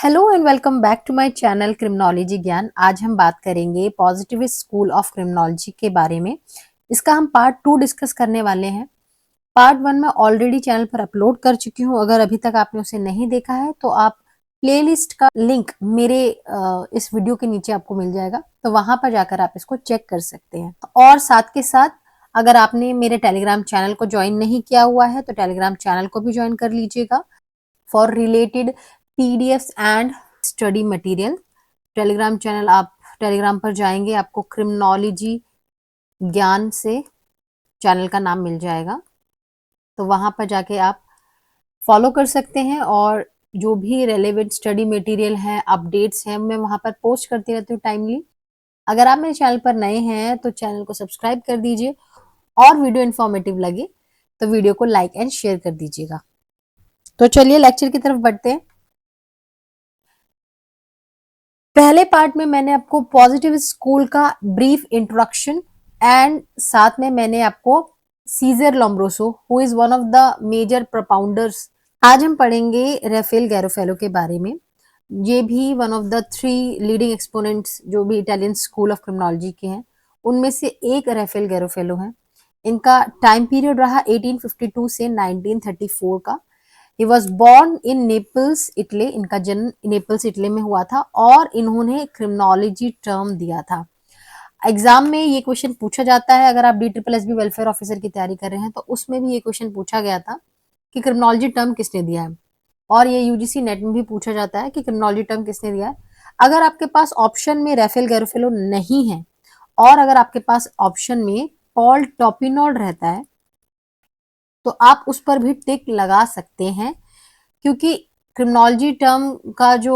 Hello and welcome back to my channel criminology Gyan. आज हम बात करेंगे पॉजिटिविस्ट स्कूल ऑफ क्रिमिनोलॉजी के बारे में। इसका हम पार्ट 2 डिस्कस करने वाले हैं। पार्ट 1 मैं ऑलरेडी चैनल पर अपलोड कर चुकी हूँ। अगर अभी तक आपने उसे नहीं देखा है तो आप प्लेलिस्ट का लिंक मेरे इस वीडियो के नीचे आपको मिल जाएगा, तो वहां पर जाकर आप इसको चेक कर सकते हैं। और साथ के साथ अगर आपने मेरे टेलीग्राम चैनल को ज्वाइन नहीं किया हुआ है तो टेलीग्राम चैनल को भी ज्वाइन कर लीजिएगा for related PDFs and study material. Telegram channel, आप टेलीग्राम पर जाएंगे आपको क्रिमिनोलॉजी ज्ञान से चैनल का नाम मिल जाएगा, तो वहां पर जाके आप फॉलो कर सकते हैं और जो भी रेलेवेंट स्टडी मटेरियल है, अपडेट्स हैं, मैं वहां पर पोस्ट करती रहती हूँ टाइमली। अगर आप मेरे चैनल पर नए हैं तो चैनल को सब्सक्राइब कर दीजिए और वीडियो इन्फॉर्मेटिव लगे तो वीडियो को लाइक एंड शेयर कर दीजिएगा। तो चलिए लेक्चर की तरफ बढ़ते हैं। पहले पार्ट में मैंने आपको पॉजिटिव स्कूल का ब्रीफ इंट्रोडक्शन एंड साथ में मैंने आपको Cesare Lombroso who is one of the major propounders. आज हम पढ़ेंगे राफेल गैरोफेलो के बारे में। ये भी one of the 3 leading exponents जो भी इटालियन स्कूल ऑफ क्रिमिनोलॉजी के हैं, उनमें से एक राफेल गैरोफेलो है। इनका टाइम पीरियड रहा 1852 से 1934 का। He was born in Naples Italy. इनका जन्म नेपल्स इटली में हुआ था और इन्होंने क्रिमिनोलॉजी टर्म दिया था। एग्जाम में ये क्वेश्चन पूछा जाता है, अगर आप DSSB वेलफेयर ऑफिसर की तैयारी कर रहे हैं तो उसमें भी ये क्वेश्चन पूछा गया था कि क्रिमिनोलॉजी टर्म किसने दिया है। और ये यूजीसी नेट में भी पूछा जाता है कि क्रिमिनोलॉजी टर्म किसने दिया है। अगर आपके पास ऑप्शन में राफेल गैरोफेलो नहीं है और अगर आपके पास ऑप्शन में पॉल टॉपिनोड रहता है तो आप उस पर भी टिक लगा सकते हैं, क्योंकि क्रिमिनोलॉजी टर्म का जो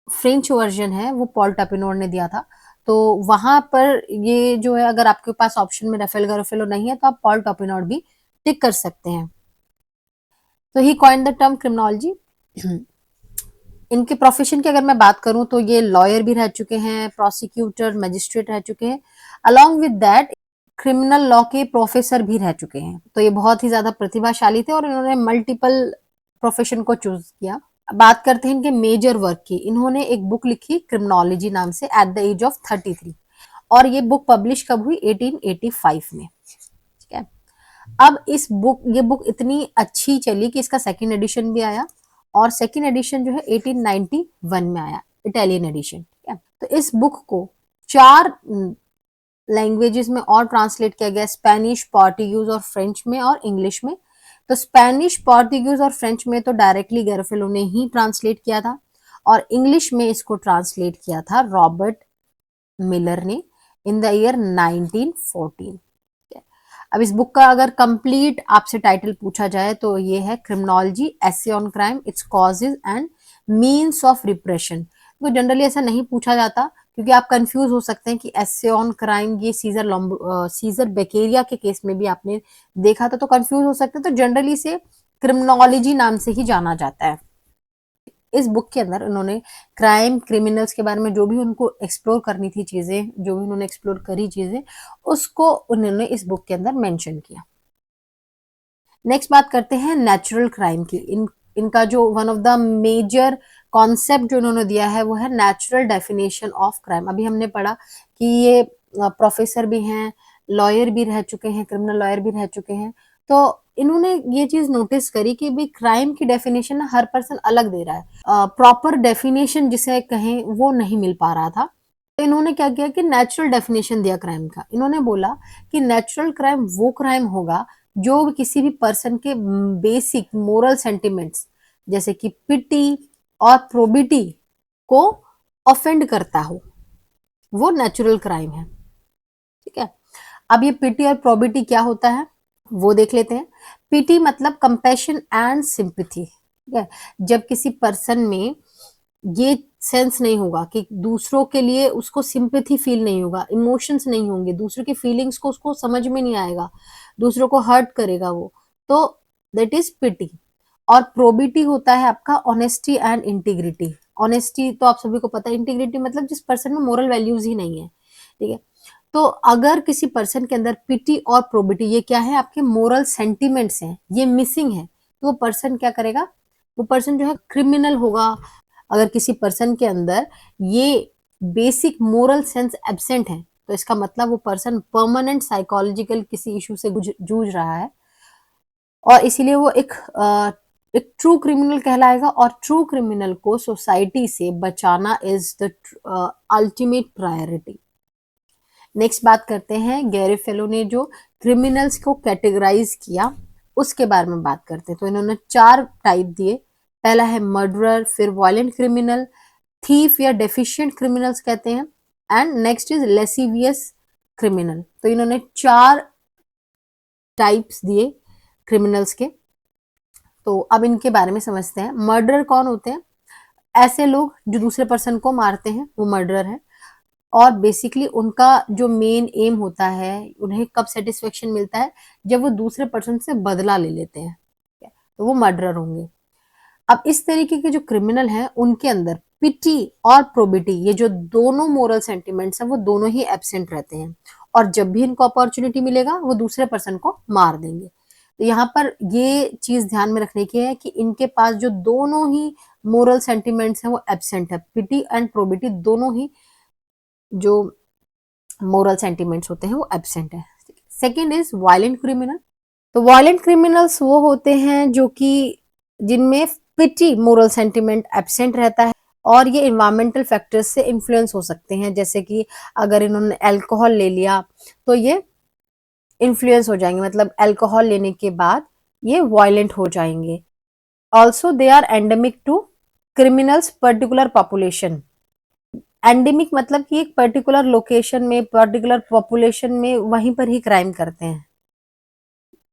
फ्रेंच वर्जन है वो पॉल टॉपिनोड ने दिया था। तो वहां पर ये जो है, अगर आपके पास ऑप्शन में राफेल गैरोफेलो नहीं है तो आप पॉल टॉपिनोड भी टिक कर सकते हैं। तो ही कॉइन्ड द टर्म क्रिमिनोलॉजी। इनके प्रोफेशन की अगर मैं बात करूं तो ये लॉयर भी रह चुके हैं, प्रोसिक्यूटर, मजिस्ट्रेट रह चुके हैं। Along with that criminal law के प्रोफेसर भी रह चुके हैं। तो ये बहुत ही ज्यादा प्रतिभाशाली थे और इन्होंने मल्टीपल प्रोफेशन को चूज किया। बात करते हैं इनके मेजर वर्क की। इन्होंने एक बुक लिखी क्रिमिनोलॉजी नाम से एट द एज ऑफ 33, और ये बुक पब्लिश कब हुई? 1885 में। ठीक है। अब ये बुक इतनी अच्छी चली कि इसका सेकंड एडिशन भी आया, और सेकंड एडिशन जो है 1891 में आया, इटालियन एडिशन। ठीक है। तो इस बुक को 4 लैंग्वेजेस में और ट्रांसलेट किया गया, स्पेनिश, पोर्टुगीज और फ्रेंच में और इंग्लिश में। तो स्पेनिश, पोर्टुगीज और फ्रेंच में तो डायरेक्टली गैरोफेलो ने ही ट्रांसलेट किया था, और इंग्लिश में इसको ट्रांसलेट किया था रॉबर्ट मिलर ने इन द ईयर 1914। अब इस बुक का अगर कंप्लीट आपसे टाइटल पूछा जाए तो ये है criminology essay on crime, its causes and means of repression. तो जनरली ऐसा नहीं पूछा जाता, क्योंकि आप कंफ्यूज हो सकते हैं कि एसे ऑन क्राइम ये सीजर बेकेरिया के केस में भी आपने देखा था, तो कंफ्यूज हो सकते हैं। तो जनरली से क्रिमिनोलॉजी नाम से ही जाना जाता है। इस बुक के अंदर उन्होंने क्राइम, क्रिमिनल्स के बारे में जो भी उनको एक्सप्लोर करनी थी चीजें, जो भी उन्होंने एक्सप्लोर करी चीजें, उसको उन्होंने इस बुक के अंदर मेंशन किया। नेक्स्ट बात करते हैं नेचुरल क्राइम की। इनका जो one of the major concept जो उन्होंने दिया है वो है नेचुरल डेफिनेशन ऑफ क्राइम। अभी हमने पढ़ा कि ये प्रोफेसर भी हैं, लॉयर भी रह चुके हैं, क्रिमिनल लॉयर भी रह चुके हैं। तो इन्होंने ये चीज नोटिस करी कि भाई क्राइम की डेफिनेशन हर पर्सन अलग दे रहा है, प्रॉपर डेफिनेशन जिसे कहें वो नहीं मिल पा रहा था। तो इन्होंने क्या किया कि नेचुरल डेफिनेशन दिया क्राइम का। इन्होंने बोला कि नेचुरल क्राइम वो क्राइम होगा जो किसी भी पर्सन के बेसिक मोरल सेंटिमेंट्स जैसे कि पिटी और प्रोबिटी को ऑफेंड करता हो, वो नेचुरल क्राइम है। ठीक है। अब ये पिटी और प्रोबिटी क्या होता है वो देख लेते हैं। पिटी मतलब कंपैशन एंड सिंपैथी। ठीक है। जब किसी पर्सन में ये सेंस नहीं होगा कि दूसरों के लिए उसको सिंपैथी फील नहीं होगा, इमोशंस नहीं होंगे, दूसरों की फीलिंग्स को उसको समझ में नहीं आएगा, दूसरों को हर्ट करेगा वो, तो दैट इज पिटी। और प्रोबिटी होता है आपका ऑनेस्टी एंड इंटीग्रिटी। ऑनेस्टी तो आप सभी को पता है, इंटीग्रिटी मतलब जिस पर्सन में मोरल वैल्यूज ही नहीं है। ठीक है। तो अगर किसी पर्सन के अंदर पिटी और प्रोबिटी, ये क्या है, आपके मोरल सेंटिमेंट्स हैं, ये मिसिंग है, तो वो पर्सन क्या करेगा? वो पर्सन जो है क्रिमिनल होगा, अगर किसी पर्सन के अंदर ये बेसिक मोरल सेंस एब्सेंट है तो इसका मतलब वो पर्सन परमानेंट साइकोलॉजिकल किसी इशू से जूझ रहा है और इसीलिए वो एक ट्रू क्रिमिनल कहलाएगा और ट्रू क्रिमिनल को सोसाइटी से बचाना is the ultimate priority. Next बात करते हैं गैरी फेलो ने जो क्रिमिनल्स को कैटेगराइज किया उसके बारे में बात करते हैं। तो इन्होंने 4 टाइप दिए। पहला है मर्डरर, फिर वायलेंट क्रिमिनल, थीफ या डेफिशिएंट क्रिमिनल्स कहते हैं, एंड नेक्स्ट इज लेसिवियस क्रिमिनल। तो इन्होंने 4 टाइप्स दिए क्रिमिनल्स के। तो अब इनके बारे में समझते हैं। मर्डरर कौन होते हैं? ऐसे लोग जो दूसरे पर्सन को मारते हैं वो मर्डरर है और बेसिकली उनका जो मेन एम होता है, उन्हें कब सेटिस्फेक्शन मिलता है, जब वो दूसरे पर्सन से बदला ले लेते हैं, तो वो मर्डरर होंगे। अब इस तरीके के जो क्रिमिनल हैं उनके अंदर पिटी और प्रोबिटी, ये जो दोनों मोरल सेंटिमेंट्स हैं वो दोनों ही एब्सेंट रहते हैं और जब भी इनको अपॉर्चुनिटी मिलेगा वो दूसरे पर्सन को मार देंगे। तो यहाँ पर ये चीज ध्यान में रखने की है कि इनके पास जो दोनों ही मोरल सेंटिमेंट्स हैं वो एब्सेंट है। पिटी एंड प्रोबिटी दोनों ही जो मोरल सेंटिमेंट्स होते हैं वो एब्सेंट है। Second is violent criminal. तो वायलेंट क्रिमिनल्स वो होते हैं जो कि जिनमें पिटी मोरल सेंटिमेंट एब्सेंट रहता है और ये इन्वायरमेंटल फैक्टर्स से इन्फ्लुएंस हो सकते हैं, जैसे कि अगर इन्होंने अल्कोहल ले लिया तो ये इन्फ्लुएंस हो जाएंगे, मतलब अल्कोहल लेने के बाद ये वायलेंट हो जाएंगे। Also they are endemic to criminals particular population. Endemic मतलब कि एक पर्टिकुलर लोकेशन में, पर्टिकुलर पॉपुलेशन में वहीं पर ही क्राइम करते हैं,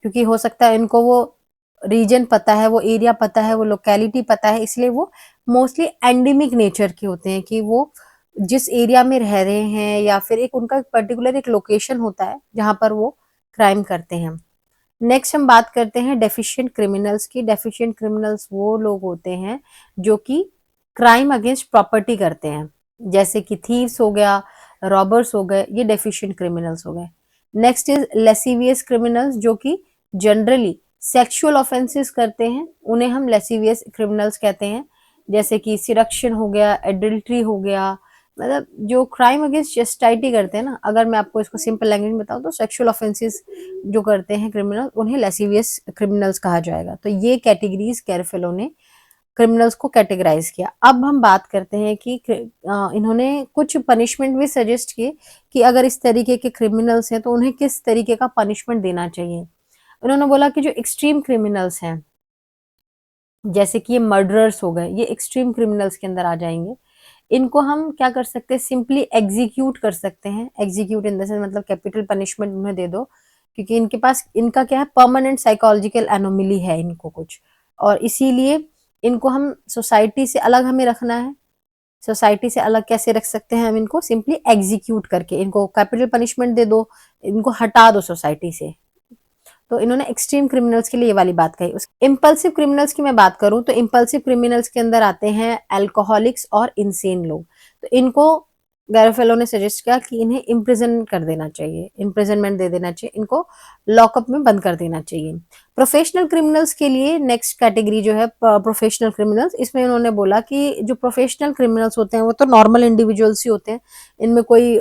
क्योंकि हो सकता है इनको वो रीजन पता है, वो एरिया पता है, वो लोकेलिटी पता है, इसलिए वो मोस्टली एंडेमिक नेचर के होते हैं कि वो जिस एरिया में रह रहे हैं या फिर एक उनका पर्टिकुलर एक लोकेशन होता है जहां पर वो क्राइम करते हैं। नेक्स्ट हम बात करते हैं डेफिशिएंट क्रिमिनल्स की। डेफिशिएंट क्रिमिनल्स वो लोग होते हैं जो कि क्राइम अगेंस्ट प्रॉपर्टी करते हैं, जैसे कि थीव्स हो गया, रॉबर्स हो गए, ये डेफिशिएंट क्रिमिनल्स हो गए। नेक्स्ट इज लेसिवियस क्रिमिनल्स जो कि जनरली सेक्सुअल ऑफेंसेस करते हैं, उन्हें हम लेसिवियस क्रिमिनल्स कहते हैं, जैसे कि सिडक्शन हो गया, एडल्ट्री हो गया, मतलब जो क्राइम अगेंस्ट जस्टिटी करते हैं ना, अगर मैं आपको इसको सिंपल लैंग्वेज में बताऊं तो सेक्सुअल ऑफेंसेस जो करते हैं क्रिमिनल उन्हें लेसिवियस क्रिमिनल्स कहा जाएगा। तो ये कैटेगरीज कैरफेलो ने क्रिमिनल्स को कैटेगराइज किया। अब हम बात करते हैं कि इन्होंने कुछ पनिशमेंट भी सजेस्ट किए कि अगर इस तरीके के क्रिमिनल्स हैं तो उन्हें किस तरीके का पनिशमेंट देना चाहिए। उन्होंने बोला कि जो एक्सट्रीम क्रिमिनल्स हैं, जैसे कि ये मर्डरर्स हो गए, ये एक्सट्रीम क्रिमिनल्स के अंदर आ जाएंगे। इनको हम क्या कर सकते हैं, सिंपली एग्जीक्यूट कर सकते हैं। एग्जीक्यूट इन द सेंस मतलब कैपिटल पनिशमेंट उन्हें दे दो, क्योंकि इनके पास इनका क्या है, परमानेंट साइकोलॉजिकल एनोमिली है इनको कुछ, और इसीलिए इनको हम सोसाइटी से अलग हमें रखना है। सोसाइटी से अलग कैसे रख सकते हैं हम इनको, सिंपली एग्जीक्यूट करके इनको कैपिटल पनिशमेंट दे दो, इनको हटा दो सोसाइटी से। तो इन्होंने एक्सट्रीम क्रिमिनल्स के लिए ये वाली बात कही। इम्पल्सिव क्रिमिनल्स की मैं बात करूं तो इम्पल्सिव क्रिमिनल्स के अंदर आते हैं अल्कोहलिक्स और इंसेन लोग। तो इनको गैरफेलो ने सजेस्ट किया कि इन्हें इम्प्रिजन कर देना चाहिए, इम्प्रिजनमेंट दे देना चाहिए, इनको लॉकअप में बंद कर देना चाहिए। प्रोफेशनल क्रिमिनल्स के लिए नेक्स्ट कैटेगरी जो है प्रोफेशनल क्रिमिनल्स, इसमें उन्होंने बोला कि जो प्रोफेशनल क्रिमिनल्स होते हैं वो तो नॉर्मल इंडिविजुअल्स ही होते हैं, इनमें कोई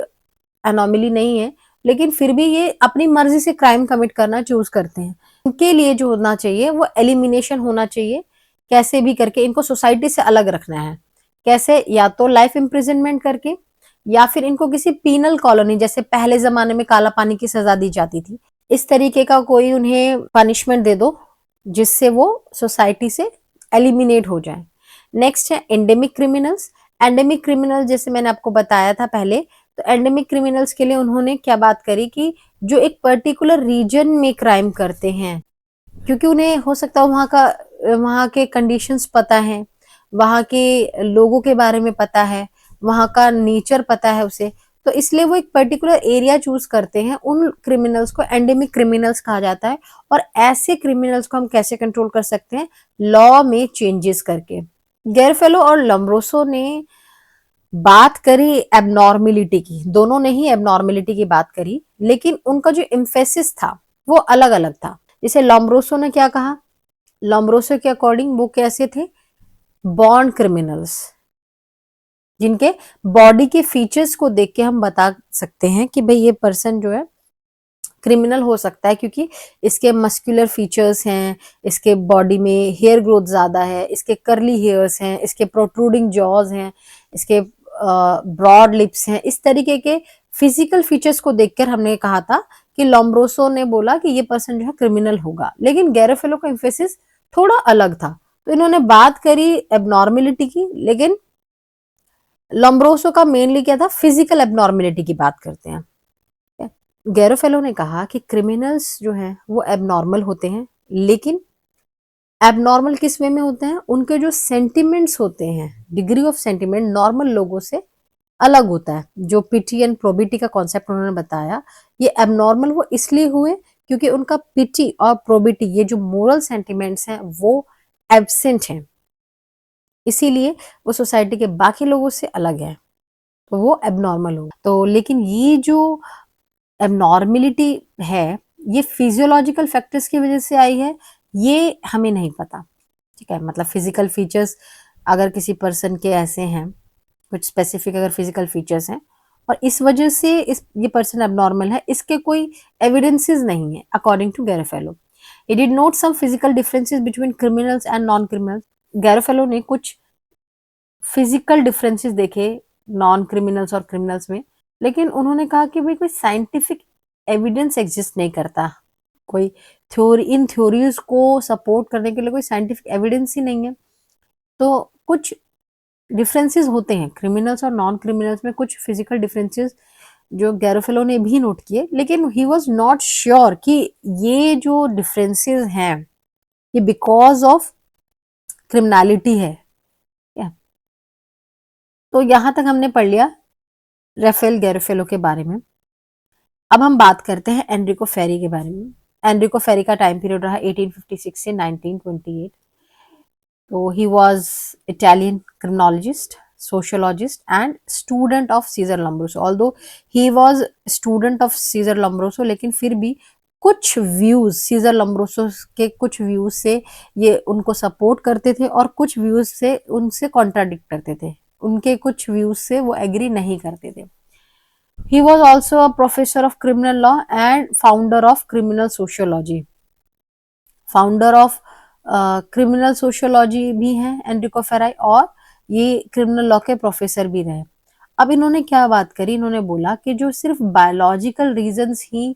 एनोमली नहीं है, लेकिन फिर भी ये अपनी मर्जी से क्राइम कमिट करना चूज करते हैं। इनके लिए जो होना चाहिए वो एलिमिनेशन होना चाहिए, कैसे भी करके इनको सोसाइटी से अलग रखना है। कैसे, या तो लाइफ इम्प्रिजनमेंट करके, या फिर इनको किसी पीनल कॉलोनी, जैसे पहले जमाने में काला पानी की सजा दी जाती थी, इस तरीके का कोई उन्हें पनिशमेंट दे दो जिससे वो सोसाइटी से एलिमिनेट हो जाए। नेक्स्ट है एंडेमिक क्रिमिनल्स। एंडेमिक क्रिमिनल जैसे मैंने आपको बताया था पहले, तो एंडेमिक क्रिमिनल्स के लिए उन्होंने क्या बात करी कि जो एक पर्टिकुलर रीजन में क्राइम करते हैं, क्योंकि उन्हें हो सकता है वहाँ के कंडीशंस पता है, वहाँ के लोगों के बारे में पता है, वहाँ का नेचर पता है उसे, तो इसलिए वो एक पर्टिकुलर एरिया चूज करते हैं। उन क्रिमिनल्स को एंडेमिक क्रिमिनल्स कहा जाता है। और ऐसे क्रिमिनल्स को हम कैसे कंट्रोल कर सकते हैं, लॉ में चेंजेस करके। गेरफेलो और लम्ब्रोसो ने बात करी एबनॉर्मेलिटी की, दोनों ने ही एबनॉर्मेलिटी की बात करी, लेकिन उनका जो एम्फेसिस था वो अलग अलग था। जैसे लॉम्ब्रोसो ने क्या कहा, लॉम्ब्रोसो के अकॉर्डिंग वो कैसे थे, बॉन्ड क्रिमिनल्स, जिनके बॉडी के फीचर्स को देख के हम बता सकते हैं कि भाई ये पर्सन जो है क्रिमिनल हो सकता है, क्योंकि इसके मस्कुलर फीचर्स हैं, इसके बॉडी में हेयर ग्रोथ ज्यादा है, इसके कर्ली हेयर्स हैं, इसके प्रोट्रूडिंग जॉज हैं, इसके ब्रॉड लिप्स हैं। इस तरीके के फिजिकल फीचर्स को देखकर हमने कहा था कि लोम्ब्रोसो ने बोला कि ये पर्सन जो है क्रिमिनल होगा, लेकिन गैरोफेलो का एम्फेसिस थोड़ा अलग था। तो इन्होंने बात करी एबनॉर्मेलिटी की, लेकिन लोम्ब्रोसो का मेनली क्या था, फिजिकल एबनॉर्मेलिटी की बात करते हैं। गैरोफेलो ने कहा कि क्रिमिनल्स जो हैं वो एबनॉर्मल होते हैं, लेकिन एबनॉर्मल किस वे में होते हैं, उनके जो सेंटिमेंट्स होते हैं, डिग्री ऑफ सेंटिमेंट नॉर्मल लोगों से अलग होता है। जो पिटी एंड प्रोबिटी का कॉन्सेप्ट उन्होंने बताया, ये एबनॉर्मल वो इसलिए हुए क्योंकि उनका पिटी और प्रोबिटी, ये जो मोरल सेंटिमेंट्स हैं वो एब्सेंट हैं, इसीलिए वो सोसाइटी के बाकी लोगों से अलग है, तो वो एबनॉर्मल हो। तो लेकिन ये जो एबनॉर्मेलिटी है, ये फिजियोलॉजिकल फैक्टर्स की वजह से आई है, ये हमें नहीं पता। ठीक है, मतलब फिजिकल फीचर्स अगर किसी पर्सन के ऐसे हैं, कुछ स्पेसिफिक अगर फिजिकल फीचर्स हैं और इस वजह से ये पर्सन एबनॉर्मल है, इसके कोई एविडेंसेस नहीं है according to Garofalo. He did note some physical differences between criminals and non criminals. Garofalo ने कुछ फिजिकल डिफरेंसेस देखे नॉन क्रिमिनल्स और क्रिमिनल्स में, लेकिन उन्होंने कहा कि भाई कोई साइंटिफिक एविडेंस एग्जिस्ट नहीं करता, कोई थ्योरी, इन थ्योरीज को सपोर्ट करने के लिए कोई साइंटिफिक एविडेंस ही नहीं है। तो कुछ डिफरेंसेस होते हैं क्रिमिनल्स और नॉन क्रिमिनल्स में, कुछ फिजिकल डिफरेंसेस जो गैरोफेलो ने भी नोट किए, लेकिन ही वाज नॉट श्योर कि ये जो डिफरेंसेस हैं ये बिकॉज ऑफ क्रिमिनलिटी है। तो यहां तक हमने पढ़ लिया राफेल गैरोफेलो के बारे में। अब हम बात करते हैं एनरिको फेरी के बारे में। एनरिको फेरी का टाइम पीरियड रहा 1856 से 1928। तो he was Italian criminologist, sociologist and student of Cesare Lombroso. Although he was student of Cesare Lombroso, लेकिन फिर भी कुछ व्यूज सीजर लम्ब्रोसो के, कुछ व्यूज से ये उनको सपोर्ट करते थे और कुछ व्यूज से उनसे कॉन्ट्राडिक्ट करते थे, उनके कुछ व्यूज से वो एग्री नहीं करते थे। He was also a professor of criminal law and founder of criminal sociology. Founder of criminal sociology भी हैं एनरिको फेराई, और ये क्रिमिनल लॉ के प्रोफेसर भी रहे। अब इन्होंने क्या बात करी, इन्होंने बोला कि जो सिर्फ बायोलॉजिकल रीजंस ही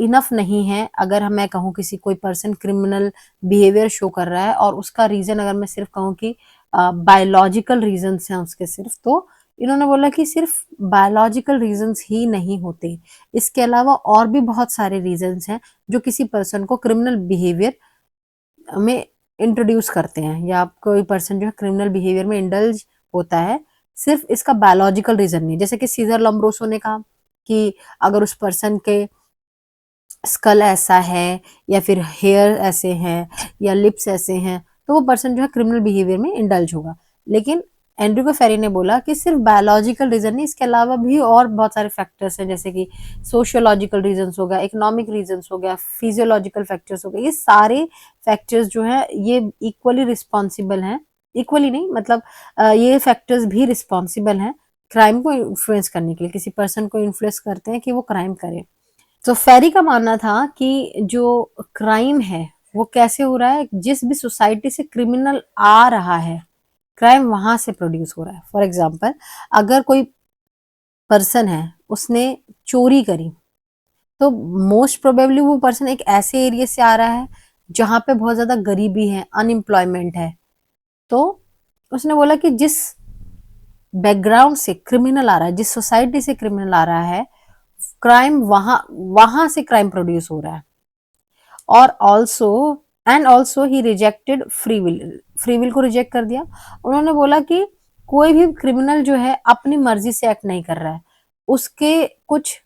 इनफ नहीं है। अगर मैं कहूँ किसी कोई पर्सन क्रिमिनल बिहेवियर शो कर रहा है और उसका रीजन अगर मैं सिर्फ कहूँ कि बायोलॉजिकल रीजंस हैं उसके सिर्फ, तो इन्होंने बोला कि सिर्फ बायोलॉजिकल रीजंस ही नहीं होते, इसके अलावा और भी बहुत सारे रीजंस हैं जो किसी पर्सन को क्रिमिनल बिहेवियर में इंट्रोड्यूस करते हैं, या कोई पर्सन जो है क्रिमिनल बिहेवियर में इंडल्ज होता है, सिर्फ इसका बायोलॉजिकल रीजन नहीं। जैसे कि सीजर लम्ब्रोसो ने कहा कि अगर उस पर्सन के स्कल ऐसा है या फिर हेयर ऐसे हैं या लिप्स ऐसे हैं, तो वो पर्सन जो है क्रिमिनल बिहेवियर में इंडल्ज होगा। लेकिन एनरिको फेरी ने बोला कि सिर्फ बायोलॉजिकल रीजन नहीं, इसके अलावा भी और बहुत सारे फैक्टर्स हैं, जैसे कि सोशियोलॉजिकल रीजंस हो गया, इकोनॉमिक रीजंस हो गया, फिजियोलॉजिकल फैक्टर्स हो गए। ये सारे फैक्टर्स जो है ये इक्वली रिस्पॉन्सिबल हैं, इक्वली नहीं मतलब ये फैक्टर्स भी रिस्पॉन्सिबल हैं क्राइम को इन्फ्लुएंस करने के लिए, किसी पर्सन को इन्फ्लुएंस करते हैं कि वो क्राइम करे। तो फेरी का मानना था कि जो क्राइम है वो कैसे हो रहा है, जिस भी सोसाइटी से क्रिमिनल आ रहा है क्राइम वहां से प्रोड्यूस हो रहा है। फॉर एग्जाम्पल, अगर कोई पर्सन है उसने चोरी करी, तो मोस्ट प्रोबेबली वो पर्सन एक ऐसे एरिया से आ रहा है जहां पे बहुत ज्यादा गरीबी है, अनएम्प्लॉयमेंट है। तो उसने बोला कि जिस बैकग्राउंड से क्रिमिनल आ रहा है, जिस सोसाइटी से क्रिमिनल आ रहा है, क्राइम वहां से क्राइम प्रोड्यूस हो रहा है। और also he rejected free will, free will को रिजेक्ट कर दिया। उन्होंने बोला कि कोई भी क्रिमिनल जो है अपनी मर्जी से एक्ट नहीं कर रहा है, उसके कुछ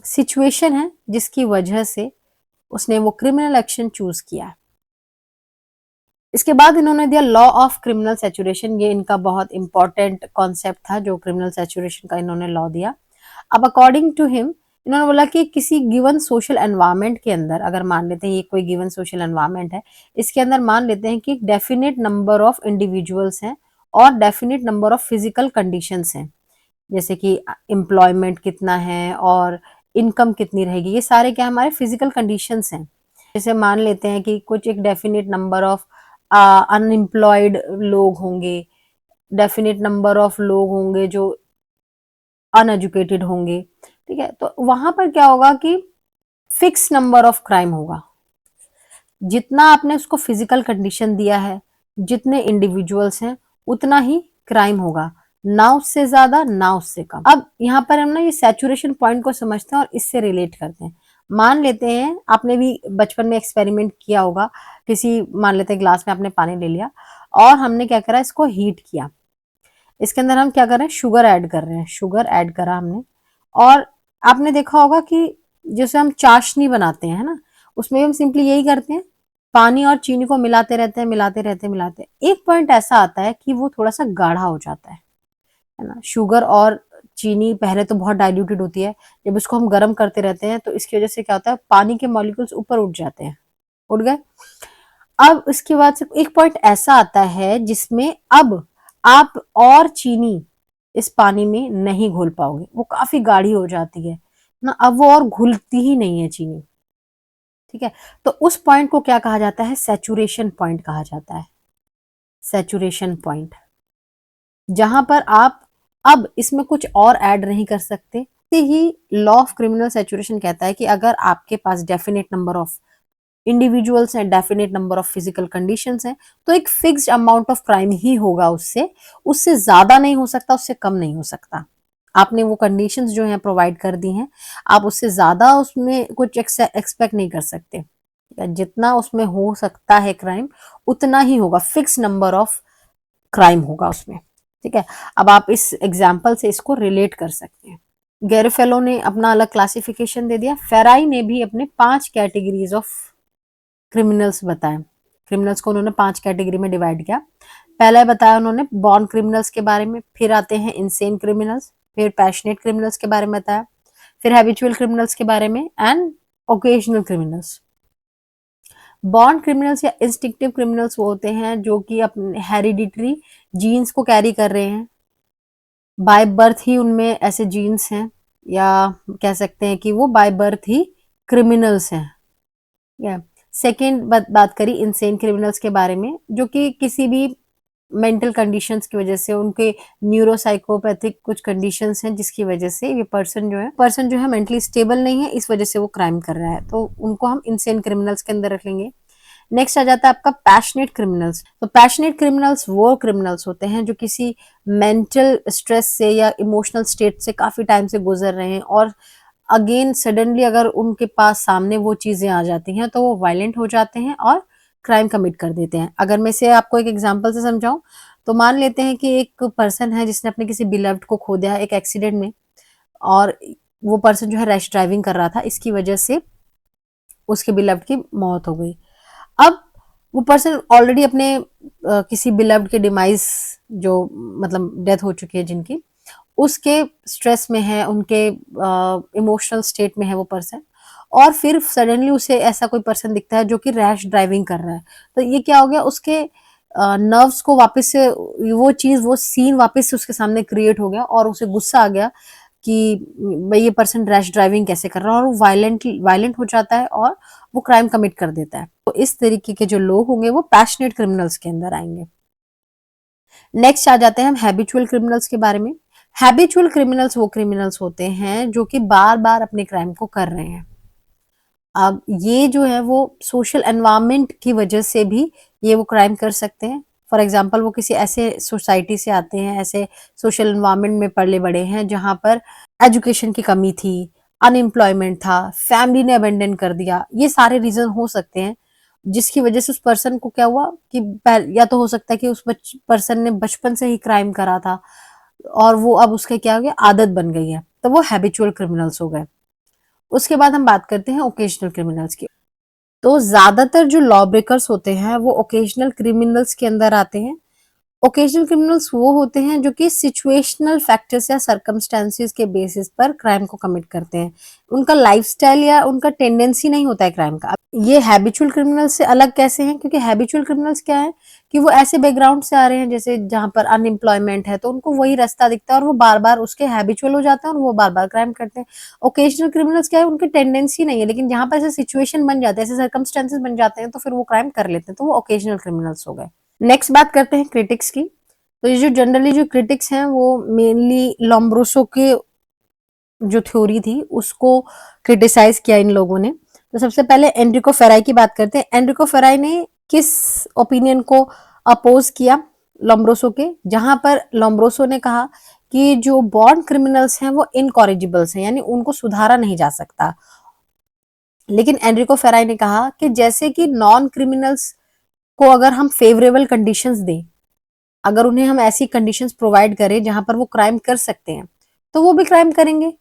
सिचुएशन है जिसकी वजह से उसने वो क्रिमिनल एक्शन चूज किया। इसके बाद इन्होंने दिया लॉ ऑफ क्रिमिनल सैचुरेशन। ये इनका बहुत इंपॉर्टेंट कॉन्सेप्ट था जो क्रिमिनल सैचुरेशन का इन्होंने लॉ दिया। अब अकॉर्डिंग टू हिम इन्होंने बोला कि किसी गिवन सोशल एनवायरनमेंट के अंदर, अगर मान लेते हैं ये कोई गिवन सोशल एनवायरनमेंट है, इसके अंदर मान लेते हैं कि डेफिनेट नंबर ऑफ इंडिविजुअल्स हैं और definite number of physical conditions हैं, जैसे कि एम्प्लॉयमेंट कितना है और इनकम कितनी रहेगी, ये सारे क्या हमारे फिजिकल कंडीशंस हैं। जैसे मान लेते हैं कि कुछ एक डेफिनेट नंबर ऑफ अनएम्प्लॉयड लोग होंगे, डेफिनेट नंबर ऑफ लोग होंगे जो अनएजुकेटेड होंगे, ठीक है, तो वहां पर क्या होगा कि फिक्स नंबर ऑफ क्राइम होगा। जितना आपने उसको फिजिकल कंडीशन दिया है, जितने इंडिविजुअल्स हैं, उतना ही क्राइम होगा, ना उससे ज्यादा ना उससे कम। अब यहाँ पर हम ना ये सैचुरेशन पॉइंट को समझते हैं और इससे रिलेट करते हैं। मान लेते हैं आपने भी बचपन में एक्सपेरिमेंट किया होगा, किसी मान लेते हैं ग्लास में आपने पानी ले लिया और हमने क्या करा, इसको हीट किया। इसके अंदर हम क्या कर रहे हैं, शुगर ऐड कर रहे हैं, शुगर ऐड करा हमने। और आपने देखा होगा कि जैसे हम चाशनी बनाते हैं, है ना, उसमें हम सिंपली यही करते हैं, पानी और चीनी को मिलाते रहते हैं, मिलाते रहते हैं, मिलाते हैं। एक पॉइंट ऐसा आता है कि वो थोड़ा सा गाढ़ा हो जाता है ना। शुगर और चीनी पहले तो बहुत डाइल्यूटेड होती है, जब इसको हम गर्म करते रहते हैं तो इसकी वजह से क्या होता है, पानी के मॉलिक्यूल्स ऊपर उठ जाते हैं, उठ गए। अब इसके बाद से एक पॉइंट ऐसा आता है जिसमें अब आप और चीनी इस पानी में नहीं घोल पाओगे, वो काफी गाढ़ी हो जाती है ना, अब वो और घुलती ही नहीं है चीनी, ठीक है। तो उस पॉइंट को क्या कहा जाता है, सैचुरेशन पॉइंट कहा जाता है, सैचुरेशन पॉइंट, जहां पर आप अब इसमें कुछ और ऐड नहीं कर सकते। ही लॉ ऑफ क्रिमिनल सैचुरेशन कहता है कि अगर आपके पास डेफिनेट नंबर ऑफ इंडिविजुअल्स हैं, definite number of physical conditions हैं, तो एक फिक्स्ड अमाउंट ऑफ क्राइम ही होगा, उससे उससे ज्यादा नहीं हो सकता, उससे कम नहीं हो सकता। आपने वो कंडीशंस जो हैं प्रोवाइड कर दी हैं, आप उससे ज्यादा उसमें कुछ एक्सपेक्ट नहीं कर सकते। जितना उसमें हो सकता है क्राइम, उतना ही होगा, फिक्स नंबर ऑफ क्राइम होगा उसमें, ठीक है। अब आप इस एग्जाम्पल से इसको रिलेट कर सकते हैं। गैरफेलो ने अपना अलग क्लासिफिकेशन दे दिया, फेराई ने भी अपने 5 कैटेगरीज ऑफ क्रिमिनल्स बताए। क्रिमिनल्स को उन्होंने 5 कैटेगरी में डिवाइड किया। पहला बताया उन्होंने बॉर्न क्रिमिनल्स के बारे में, फिर आते हैं इनसेन क्रिमिनल्स, फिर पैशनेट क्रिमिनल्स के बारे में बताया, फिर हैबिचुअल क्रिमिनल्स के बारे में and occasional criminals. Born criminals या इंस्टिंक्टिव क्रिमिनल्स वो होते हैं जो कि अपने हेरिडिटरी जीन्स को कैरी कर रहे हैं, बाय बर्थ ही उनमें ऐसे जीन्स हैं, या कह सकते हैं कि वो बाय बर्थ ही क्रिमिनल्स हैं। या सेकेंड बात करी इंसेन क्रिमिनल्स के बारे में, जो कि किसी भी मेंटल कंडीशंस की वजह से, उनके न्यूरोसाइकोपैथिक कुछ कंडीशंस हैं जिसकी वजह से ये पर्सन जो है मेंटली स्टेबल नहीं है, इस वजह से वो क्राइम कर रहा है, तो उनको हम इंसेन क्रिमिनल्स के अंदर रख लेंगे। नेक्स्ट आ जाता है आपका पैशनेट क्रिमिनल्स। तो पैशनेट क्रिमिनल्स वो क्रिमिनल्स होते हैं जो किसी मेंटल स्ट्रेस से या इमोशनल स्टेट से काफी टाइम से गुजर रहे हैं, और अगेन सडनली अगर उनके पास सामने वो चीजें आ जाती हैं तो वो वायलेंट हो जाते हैं और क्राइम कमिट कर देते हैं। अगर मैं इसे आपको एक एग्जांपल से समझाऊं, तो मान लेते हैं कि एक पर्सन है जिसने अपने किसी बिलव्ड को खो दिया एक एक्सीडेंट में, और वो पर्सन जो है रैश ड्राइविंग कर रहा था, इसकी वजह से उसके बिलव्ड की मौत हो गई। अब वो पर्सन ऑलरेडी अपने किसी बिलव्ड के डिमाइस, जो मतलब डेथ हो चुकी है जिनकी, उसके स्ट्रेस में है, उनके इमोशनल स्टेट में है वो पर्सन, और फिर सडनली उसे ऐसा कोई पर्सन दिखता है जो कि रैश ड्राइविंग कर रहा है, तो ये क्या हो गया, उसके नर्व्स को वापस से वो चीज, वो सीन वापस से उसके सामने क्रिएट हो गया, और उसे गुस्सा आ गया कि भाई ये पर्सन रैश ड्राइविंग कैसे कर रहा है, और वो वायलेंट हो जाता है और वो क्राइम कमिट कर देता है। तो इस तरीके के जो लोग होंगे वो पैशनेट क्रिमिनल्स के अंदर आएंगे। नेक्स्ट आ जाते हैं हम हैबिचुअल क्रिमिनल्स के बारे में। हैबिचुअल क्रिमिनल्स वो क्रिमिनल्स होते हैं जो कि बार बार अपने क्राइम को कर रहे हैं। अब ये जो है वो सोशल एनवायरनमेंट की वजह से भी ये वो क्राइम कर सकते हैं। फॉर एग्जाम्पल वो किसी ऐसे सोसाइटी से आते हैं, ऐसे सोशल एनवायरनमेंट में पले बड़े हैं जहां पर एजुकेशन की कमी थी, अनएम्प्लॉयमेंट था, फैमिली ने अबेंडन कर दिया, ये सारे रीजन हो सकते हैं जिसकी वजह से उस पर्सन को क्या हुआ कि या तो हो सकता है कि उस पर्सन ने बचपन से ही क्राइम करा था और वो अब उसके क्या हो गया, आदत बन गई है, तो वो हैबिचुअल क्रिमिनल्स हो गए। उसके बाद हम बात करते हैं ओकेजनल क्रिमिनल्स की। तो ज्यादातर जो लॉ ब्रेकर्स होते हैं वो ओकेजनल क्रिमिनल्स के अंदर आते हैं, ओकेजनल क्रिमिनल्स वो होते हैं जो कि सिचुएशनल फैक्टर्स या सर्कमस्टेंसेस के बेसिस पर क्राइम को कमिट करते हैं। उनका लाइफस्टाइल या उनका टेंडेंसी नहीं होता है क्राइम का। ये हैबिचुअल क्रिमिनल्स से अलग कैसे हैं? क्योंकि हैबिचुअल क्रिमिनल्स क्या है कि वो ऐसे बैकग्राउंड से आ रहे हैं जैसे जहाँ पर अनएम्प्लॉयमेंट है, तो उनको वही रास्ता दिखता है और वो बार-बार उसके हैबिचुअल हो जाते हैं और वो बार-बार क्राइम करते हैं। ओकेजनल क्रिमिनल्स क्या है, उनकी टेंडेंसी नहीं है, लेकिन जहाँ पर ऐसे सिचुएशन बन जाते हैं, ऐसे सर्कमस्टेंसेस बन जाते हैं, तो फिर वो क्राइम कर लेते हैं, तो वो ओकेजनल क्रिमिनल्स हो गए। नेक्स्ट बात करते हैं क्रिटिक्स की। तो ये जो जनरली जो क्रिटिक्स हैं वो मेनली लोम्ब्रोसो के जो थ्योरी थी उसको क्रिटिसाइज किया इन लोगों ने। तो सबसे पहले एनरिको फेराई की बात करते हैं। एनरिको फेराई ने किस ओपिनियन को अपोज किया लोम्ब्रोसो के? जहां पर लोम्ब्रोसो ने कहा कि जो बॉर्न क्रिमिनल्स हैं वो इनकॉरिजिबल्स हैं, यानी उनको सुधारा नहीं जा सकता। लेकिन एनरिको फेराई ने कहा कि जैसे कि नॉन क्रिमिनल्स को अगर हम फेवरेबल कंडीशंस दें, अगर उन्हें हम ऐसी कंडीशंस प्रोवाइड करें जहां पर वो क्राइम कर सकते हैं, तो वो भी क्राइम करेंगे।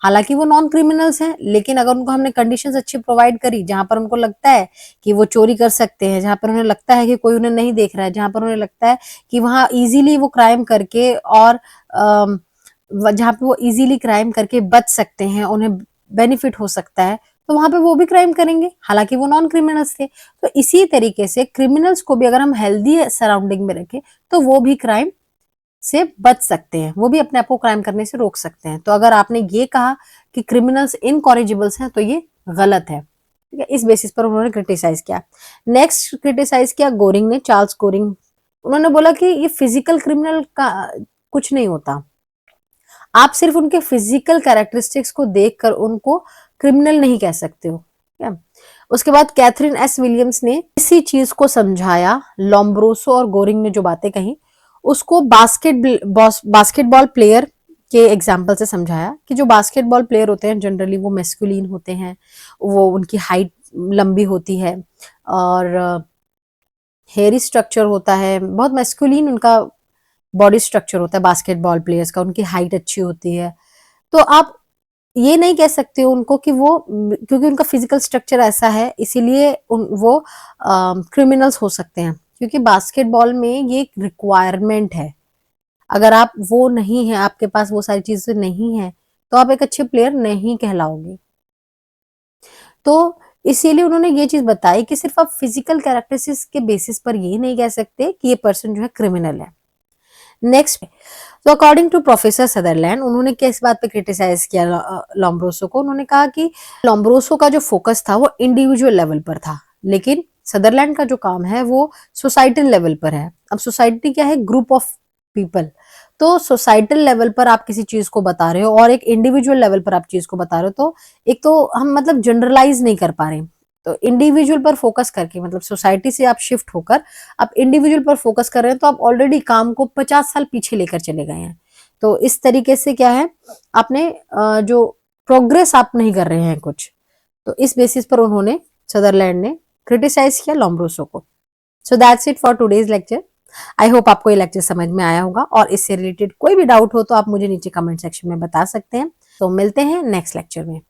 हालांकि वो नॉन क्रिमिनल्स हैं, लेकिन अगर उनको हमने कंडीशंस अच्छी प्रोवाइड करी जहां पर उनको लगता है कि वो चोरी कर सकते हैं, जहां पर उन्हें लगता है कि कोई उन्हें नहीं देख रहा है, जहां पर उन्हें लगता है कि वहां इजीली वो क्राइम करके और जहां पे वो इजीली क्राइम करके बच सकते हैं, उन्हें बेनिफिट हो सकता है, तो वहां पे वो भी क्राइम करेंगे, हालांकि वो नॉन क्रिमिनल्स थे। तो इसी तरीके से क्रिमिनल्स को भी अगर हम हेल्दी सराउंडिंग में रखें तो वो भी क्राइम से बच सकते हैं, वो भी अपने आप को क्राइम करने से रोक सकते हैं। तो अगर आपने ये कहा कि क्रिमिनल्स इनकॉरिजिबल्स हैं तो ये गलत है। ठीक है, इस बेसिस पर उन्होंने क्रिटिसाइज किया। नेक्स्ट क्रिटिसाइज किया गोरिंग ने, चार्ल्स गोरिंग। उन्होंने बोला कि ये फिजिकल क्रिमिनल का कुछ नहीं होता, आप सिर्फ उनके फिजिकल कैरेक्टरिस्टिक्स को देखकर उनको क्रिमिनल नहीं कह सकते हो। क्या? उसके बाद कैथरीन एस विलियम्स ने इसी चीज को समझाया, लोम्ब्रोसो और गोरिंग ने जो बातें कही उसको बास्केटबॉल प्लेयर के एग्जाम्पल से समझाया कि जो बास्केटबॉल प्लेयर होते हैं जनरली वो मेस्कुलिन होते हैं, वो उनकी हाइट लंबी होती है और हेयरी स्ट्रक्चर होता है, बहुत मेस्कुलिन उनका बॉडी स्ट्रक्चर होता है बास्केटबॉल प्लेयर्स का, उनकी हाइट अच्छी होती है। तो आप ये नहीं कह सकते हो उनको कि वो क्योंकि उनका फिजिकल स्ट्रक्चर ऐसा है इसीलिए वो क्रिमिनल्स हो सकते हैं, क्योंकि बास्केटबॉल में ये एक रिक्वायरमेंट है। अगर आप वो नहीं है, आपके पास वो सारी चीजें नहीं है, तो आप एक अच्छे प्लेयर नहीं कहलाओगे। तो इसीलिए उन्होंने ये चीज बताई कि सिर्फ आप फिजिकल कैरेक्टरिस्टिक्स के बेसिस पर ये नहीं कह सकते कि ये पर्सन जो है क्रिमिनल है। नेक्स्ट, तो अकॉर्डिंग टू प्रोफेसर सदरलैंड, उन्होंने किस बात पे क्रिटिसाइज किया लोम्ब्रोसो को? उन्होंने कहा कि लोम्ब्रोसो का जो फोकस था वो इंडिविजुअल लेवल पर था, लेकिन सदरलैंड का जो काम है वो सोसाइटल लेवल पर है। अब सोसाइटी क्या है? Group of people. तो सोसाइटल लेवल पर आप किसी चीज को बता रहे हो और एक इंडिविजुअल लेवल पर आप चीज को बता रहे हो, तो एक तो हम मतलब जनरलाइज नहीं कर पा रहे। तो इंडिविजुअल पर फोकस करके, मतलब सोसाइटी से आप शिफ्ट होकर आप इंडिविजुअल पर फोकस कर रहे हैं, तो आप ऑलरेडी काम को 50 साल पीछे लेकर चले गए हैं। तो इस तरीके से क्या है, आपने जो प्रोग्रेस आप नहीं कर रहे हैं कुछ। तो इस बेसिस पर उन्होंने, सदरलैंड ने क्रिटिसाइज किया लोम्ब्रोसो को। So that's it for today's lecture. I hope आपको ये लेक्चर समझ में आया होगा, और इससे रिलेटेड कोई भी डाउट हो तो आप मुझे नीचे कमेंट सेक्शन में बता सकते हैं। तो मिलते हैं नेक्स्ट लेक्चर में।